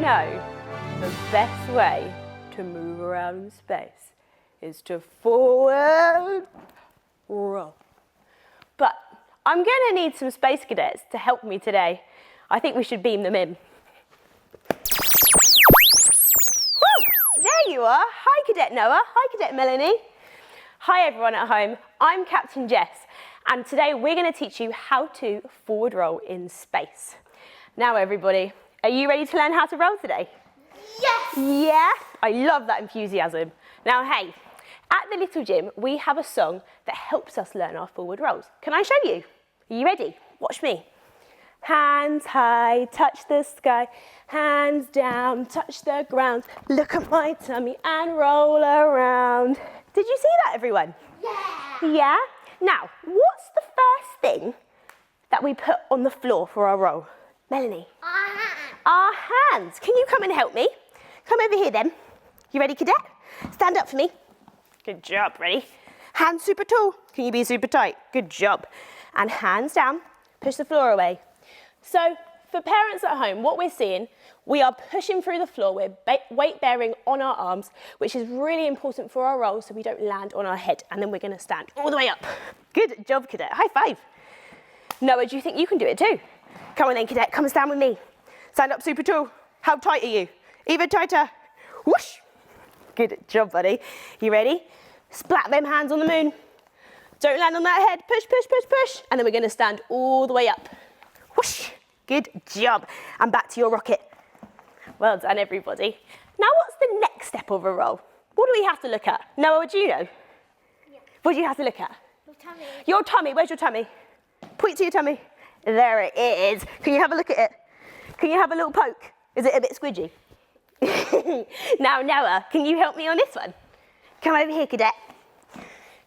know the best way to move around in space is to forward roll. But I'm going to need some space cadets to help me today. I think we should beam them in. Woo! There you are. Hi, Cadet Noah. Hi, Cadet Melanie. Hi, everyone at home. I'm Captain Jess, and today we're going to teach you how to forward roll in space. Now, everybody, are you ready to learn how to roll today? Yes! Yeah? I love that enthusiasm. Now, hey, at the little gym, we have a song that helps us learn our forward rolls. Can I show you? Are you ready? Watch me. Hands high, touch the sky. Hands down, touch the ground. Look at my tummy and roll around. Did you see that, everyone? Yeah! Yeah? Now, what's the first thing that we put on the floor for our roll? Melanie? Our hands. Can you come and help me? Come over here then. You ready, cadet? Stand up for me. Good job. Ready? Hands super tall. Can you be super tight? Good job. And hands down. Push the floor away. So for parents at home, what we're seeing, we are pushing through the floor. We're weight bearing on our arms, which is really important for our roll so we don't land on our head. And then we're going to stand all the way up. Good job, cadet. High five. Noah, do you think you can do it too? Come on then, cadet. Come and stand with me. Stand up super tall. How tight are you? Even tighter. Whoosh. Good job, buddy. You ready? Splat them hands on the moon. Don't land on that head. Push, push, push, push. And then we're going to stand all the way up. Whoosh. Good job. And back to your rocket. Well done, everybody. Now, what's the next step of a roll? What do we have to look at? Noah, what do you know? Yeah. What do you have to look at? Your tummy. Your tummy. Where's your tummy? Point to your tummy. There it is. Can you have a look at it? Can you have a little poke? Is it a bit squidgy? Now, Noah, can you help me on this one? Come over here, cadet.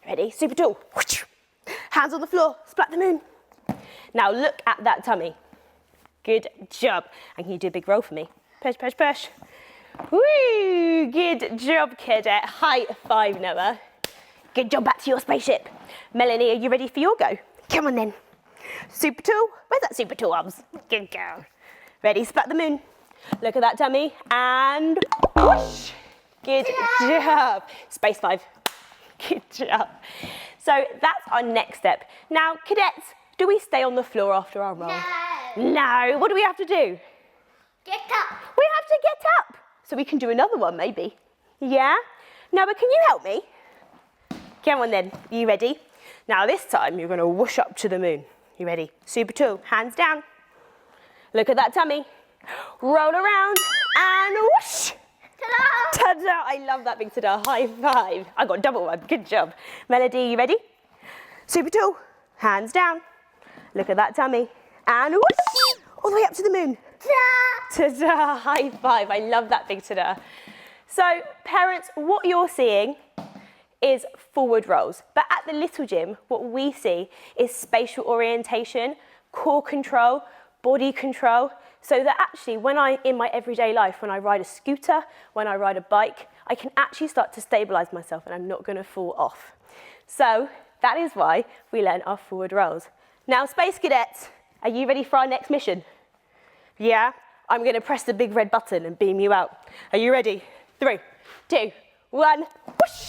Ready? Super tall. Hands on the floor. Splat the moon. Now, look at that tummy. Good job. And can you do a big roll for me? Push, push, push. Woo! Good job, cadet. High five, Noah. Good job. Back to your spaceship. Melanie, are you ready for your go? Come on, then. Super tall. Where's that super tall arms? Good girl. Ready? Splat the moon. Look at that tummy. And whoosh. Good job. Space 5. Good job. So that's our next step. Now, cadets, do we stay on the floor after our roll? No. No. What do we have to do? Get up. We have to get up. So we can do another one, maybe. Yeah? Noah, can you help me? Come on then. Are you ready? Now, this time, you're going to whoosh up to the moon. You ready? Super tall. Hands down. Look at that tummy. Roll around and whoosh. Ta-da! Ta-da! I love that big ta-da. High five. I got a double one. Good job. Melody, you ready? Super tall. Hands down. Look at that tummy. And whoosh. All the way up to the moon. Ta-da! Ta-da! High five. I love that big ta-da. So, parents, what you're seeing is forward rolls. But at the little gym, what we see is spatial orientation, core control, body control, so that actually in my everyday life, when I ride a scooter, when I ride a bike, I can actually start to stabilise myself and I'm not going to fall off. So that is why we learn our forward rolls. Now, Space Cadets, are you ready for our next mission? Yeah? I'm going to press the big red button and beam you out. Are you ready? 3, 2, 1, whoosh!